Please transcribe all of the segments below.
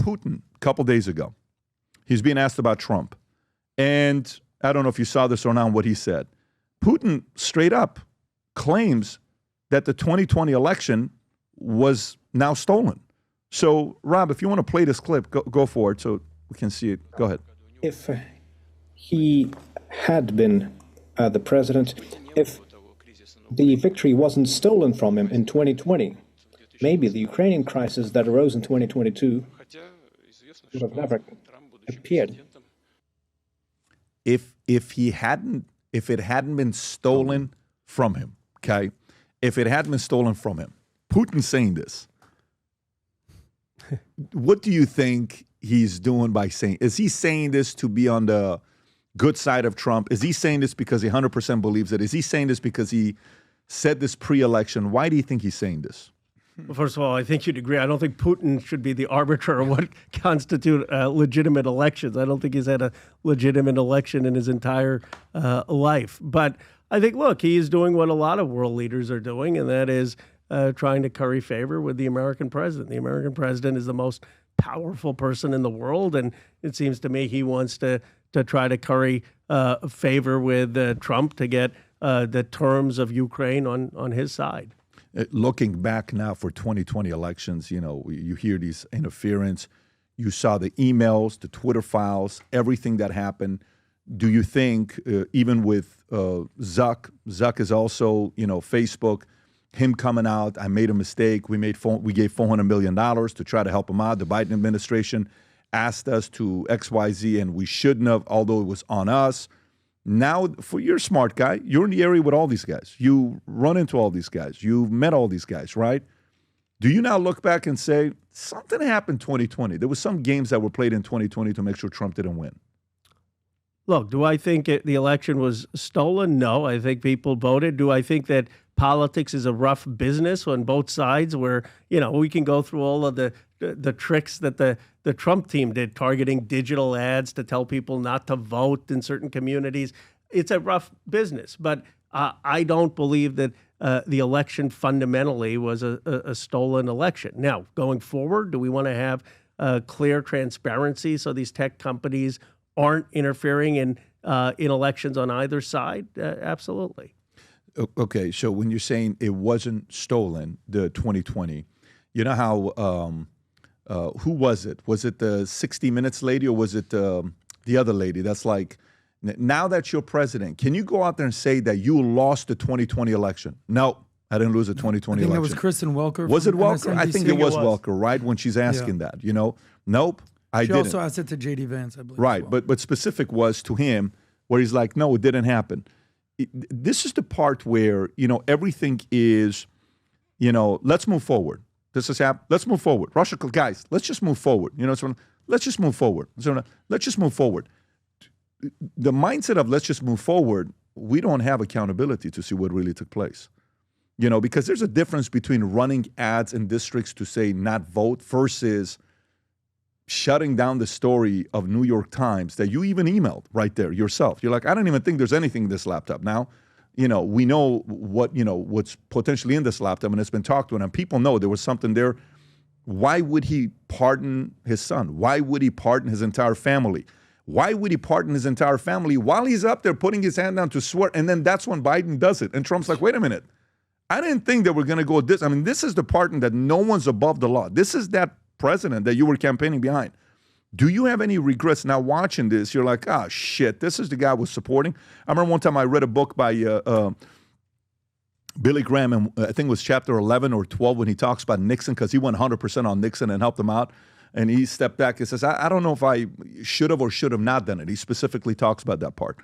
Putin a couple days ago. He's being asked about Trump. And I don't know if you saw this or not, what he said. Putin straight up claims that the 2020 election was now stolen. So, Rob, if you want to play this clip, go for it so we can see it. Go ahead. If he had been the president, if the victory wasn't stolen from him in 2020, maybe the Ukrainian crisis that arose in 2022 would have never appeared. If it hadn't been stolen from him, okay? If it hadn't been stolen from him, Putin's saying this. What do you think he's doing by saying? Is he saying this to be on the good side of Trump? Is he saying this because he 100% believes it? Is he saying this because he said this pre-election? Why do you think he's saying this? Well, first of all, I think you'd agree. I don't think Putin should be the arbiter of what constitute legitimate elections. I don't think he's had a legitimate election in his entire life. But I think, look, he is doing what a lot of world leaders are doing, and that is trying to curry favor with the American president. The American president is the most powerful person in the world, and it seems to me he wants to try to curry favor with Trump to get the terms of Ukraine on his side. Looking back now for 2020 elections, you know, you hear these interference. You saw the emails, the Twitter files, everything that happened. Do you think, even with Zuck is also, you know, Facebook, him coming out, I made a mistake. We gave $400 million to try to help him out. The Biden administration asked us to XYZ, and we shouldn't have, although it was on us. Now, you're a smart guy. You're in the area with all these guys. You run into all these guys. You've met all these guys, right? Do you now look back and say, something happened 2020? There was some games that were played in 2020 to make sure Trump didn't win. Look, do I think the election was stolen? No. I think people voted. Do I think that politics is a rough business on both sides where, you know, we can go through all of the tricks that the Trump team did, targeting digital ads to tell people not to vote in certain communities. It's a rough business, but I don't believe that the election fundamentally was a stolen election. Now, going forward, do we want to have clear transparency so these tech companies aren't interfering in elections on either side? Absolutely. Okay, so when you're saying it wasn't stolen, the 2020, you know how, who was it? Was it the 60 Minutes lady or was it the other lady? That's like, now that you're president, can you go out there and say that you lost the 2020 election? No, I didn't lose the 2020 election. I think it was Kristen Welker. Was it Welker? MSNBC. I think it was Welker, right? When she's asking that, you know? Nope, I didn't. She also asked it to J.D. Vance, I believe. Right, well. but specific was to him where he's like, no, it didn't happen. This is the part where, you know, everything is, you know, let's move forward. This is happening. Let's move forward. Russia, guys, let's just move forward. You know, so let's just move forward. So let's just move forward. The mindset of let's just move forward, we don't have accountability to see what really took place. You know, because there's a difference between running ads in districts to say not vote versus shutting down the story of New York Times that you even emailed right there yourself. You're like, I don't even think there's anything in this laptop. Now, you know, we know what, you know, what's potentially in this laptop, and it's been talked to, and people know there was something there. Why would he pardon his son? Why would he pardon his entire family? Why would he pardon his entire family while he's up there putting his hand down to swear? And then that's when Biden does it. And Trump's like, wait a minute. I didn't think that we're going to go this. I mean, this is the pardon that no one's above the law. This is that president that you were campaigning behind. Do you have any regrets now watching this? You're like, oh, shit, this is the guy I was supporting. I remember one time I read a book by Billy Graham, and I think it was chapter 11 or 12 when he talks about Nixon, because he went 100% on Nixon and helped him out. And he stepped back and says, I don't know if I should have or should have not done it. He specifically talks about that part.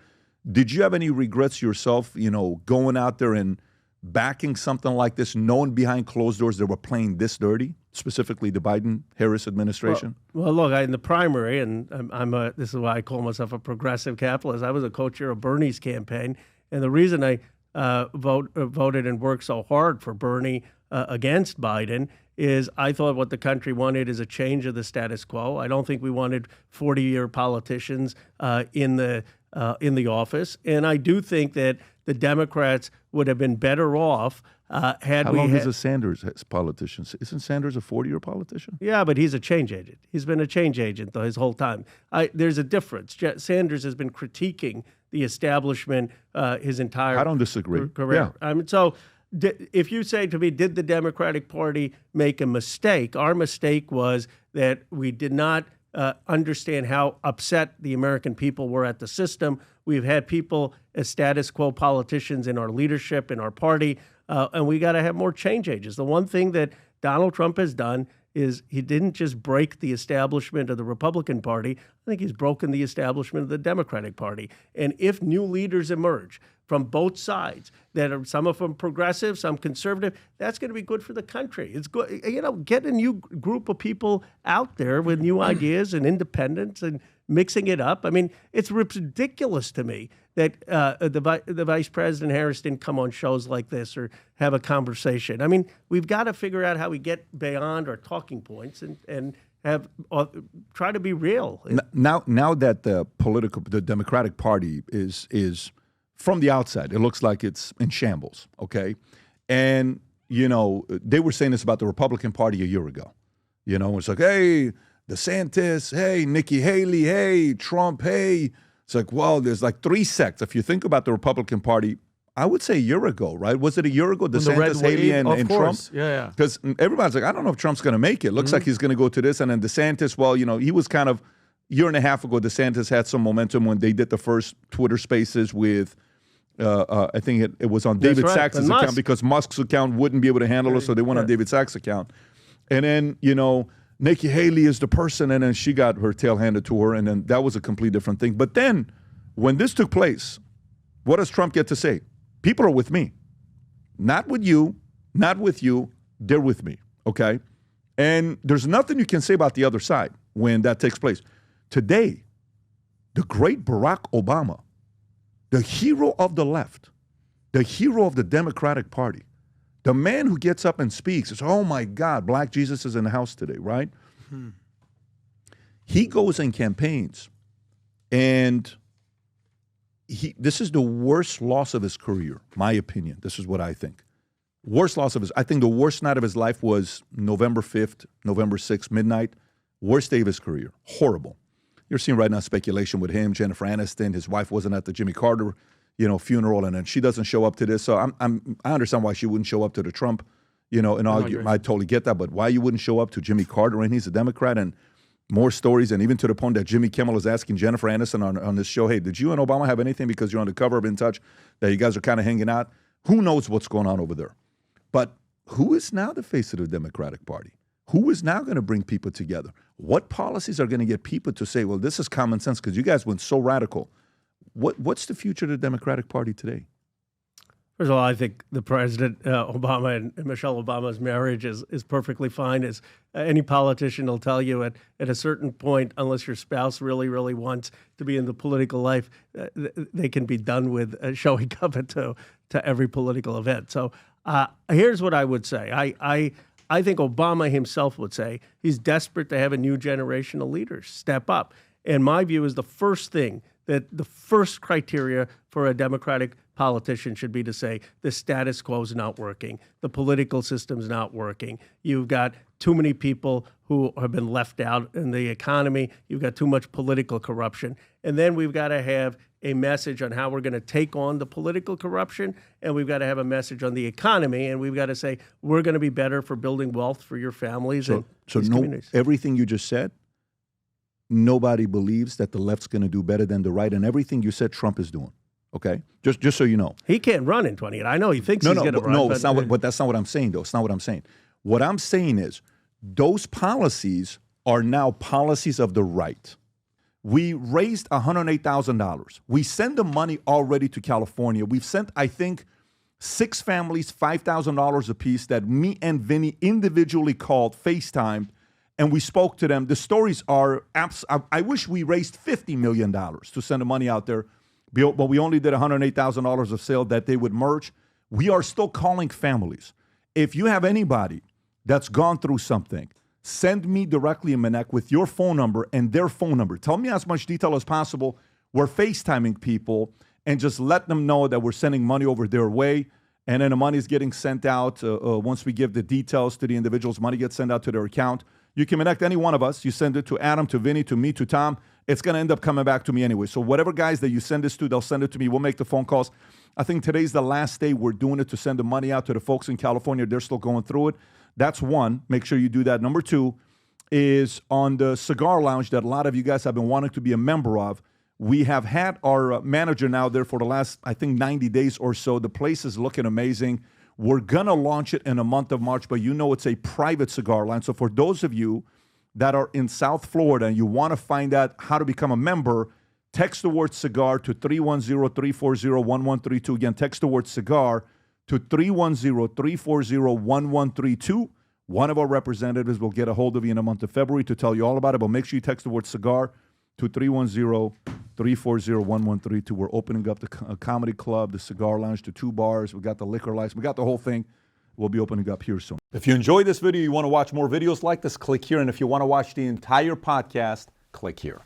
Did you have any regrets yourself, you know, going out there and backing something like this, knowing behind closed doors they were playing this dirty, specifically the Biden-Harris administration? Well, look, in the primary, and this is why I call myself a progressive capitalist, I was a co-chair of Bernie's campaign, and the reason I voted and worked so hard for Bernie against Biden is I thought what the country wanted is a change of the status quo. I don't think we wanted 40-year politicians in the office, and I do think that the Democrats would have been better off How long is a Sanders politician? Isn't Sanders a 40-year politician? Yeah, but he's a change agent. He's been a change agent his whole time. There's a difference. Sanders has been critiquing the establishment his entire I don't disagree. Career. Yeah. So if you say to me, did the Democratic Party make a mistake? Our mistake was that we did not understand how upset the American people were at the system. We've had people as status quo politicians in our leadership, in our party, and we got to have more change agents. The one thing that Donald Trump has done is he didn't just break the establishment of the Republican Party. I think he's broken the establishment of the Democratic Party. And if new leaders emerge from both sides, that are some of them progressive, some conservative, that's going to be good for the country. It's good, get a new group of people out there with new ideas and independence and mixing it up. I mean, it's ridiculous to me that the Vice President Harris didn't come on shows like this or have a conversation. I mean, we've got to figure out how we get beyond our talking points and have try to be real. Now that the Democratic Party is from the outside, it looks like it's in shambles. Okay, and they were saying this about the Republican Party a year ago. It's like, hey, DeSantis, hey, Nikki Haley, hey, Trump, hey. It's like, well, there's like three sects. If you think about the Republican Party, I would say a year ago, right? Was it a year ago, DeSantis, Haley, and Trump? Yeah. Because everybody's like, I don't know if Trump's going to make it. Looks like he's going to go to this. And then DeSantis, well, he was kind of, a year and a half ago, DeSantis had some momentum when they did the first Twitter Spaces with, I think it was on David Sachs' account because Musk's account wouldn't be able to handle it, so they went on David Sachs' account. And then, Nikki Haley is the person, and then she got her tail handed to her, and then that was a complete different thing. But then, when this took place, what does Trump get to say? People are with me. Not with you, not with you, they're with me, okay? And there's nothing you can say about the other side when that takes place. Today, the great Barack Obama, the hero of the left, the hero of the Democratic Party, the man who gets up and speaks is, oh my God, Black Jesus is in the house today, right? He goes and campaigns, and this is the worst loss of his career, my opinion. This is what I think. Worst loss of I think the worst night of his life was November 5th, November 6th, midnight. Worst day of his career. Horrible. You're seeing right now speculation with him, Jennifer Aniston. His wife wasn't at the Jimmy Carter funeral, and then she doesn't show up to this. So I understand why she wouldn't show up to the Trump, inauguration. I totally get that, but why you wouldn't show up to Jimmy Carter, and he's a Democrat, and more stories, and even to the point that Jimmy Kimmel is asking Jennifer Aniston on this show, hey, did you and Obama have anything because you're on the cover of In Touch that you guys are kind of hanging out? Who knows what's going on over there? But who is now the face of the Democratic Party? Who is now going to bring people together? What policies are going to get people to say, well, this is common sense because you guys went so radical? What's the future of the Democratic Party today? First of all, I think the President Obama and Michelle Obama's marriage is perfectly fine. As any politician will tell you, at a certain point, unless your spouse really, really wants to be in the political life, they can be done with showing up to every political event. So here's what I would say. I think Obama himself would say he's desperate to have a new generation of leaders step up. And my view is the first criteria for a Democratic politician should be to say the status quo is not working, the political system's not working. You've got too many people who have been left out in the economy. You've got too much political corruption. And then we've got to have a message on how we're going to take on the political corruption, and we've got to have a message on the economy, and we've got to say we're going to be better for building wealth for your families and these communities. Everything you just said, nobody believes that the left's going to do better than the right, and everything you said Trump is doing. Okay, just so you know, he can't run in 28. I know he thinks he's going to run. No, it's not. But that's not what I'm saying, though. It's not what I'm saying. What I'm saying is those policies are now policies of the right. We raised $108,000. We send the money already to California. We've sent, I think, 6 families $5,000 apiece that me and Vinny individually called, FaceTimed, and we spoke to them. The stories are I wish we raised $50 million to send the money out there, but we only did $108,000 of sale that they would merge. We are still calling families. If you have anybody that's gone through something, send me directly a Manek with your phone number and their phone number. Tell me as much detail as possible. We're FaceTiming people and just let them know that we're sending money over their way. And then the money is getting sent out. Once we give the details to the individuals, money gets sent out to their account. You can connect any one of us. You send it to Adam, to Vinny, to me, to Tom. It's going to end up coming back to me anyway. So whatever guys that you send this to, they'll send it to me. We'll make the phone calls. I think today's the last day we're doing it to send the money out to the folks in California. They're still going through it. That's one. Make sure you do that. Number two is on the cigar lounge that a lot of you guys have been wanting to be a member of. We have had our manager now there for the last, I think, 90 days or so. The place is looking amazing. We're going to launch it in the month of March, but you know it's a private cigar lounge. So for those of you that are in South Florida and you want to find out how to become a member, text the word cigar to 310-340-1132. Again, text the word cigar to 310-340-1132. One of our representatives will get a hold of you in the month of February to tell you all about it, but make sure you text the word cigar to 310-340-1132. We're opening up the comedy club, the cigar lounge, to 2 bars. We got the liquor license. We got the whole thing. We'll be opening up here soon. If you enjoyed this video, you want to watch more videos like this, click here. And if you want to watch the entire podcast, click here.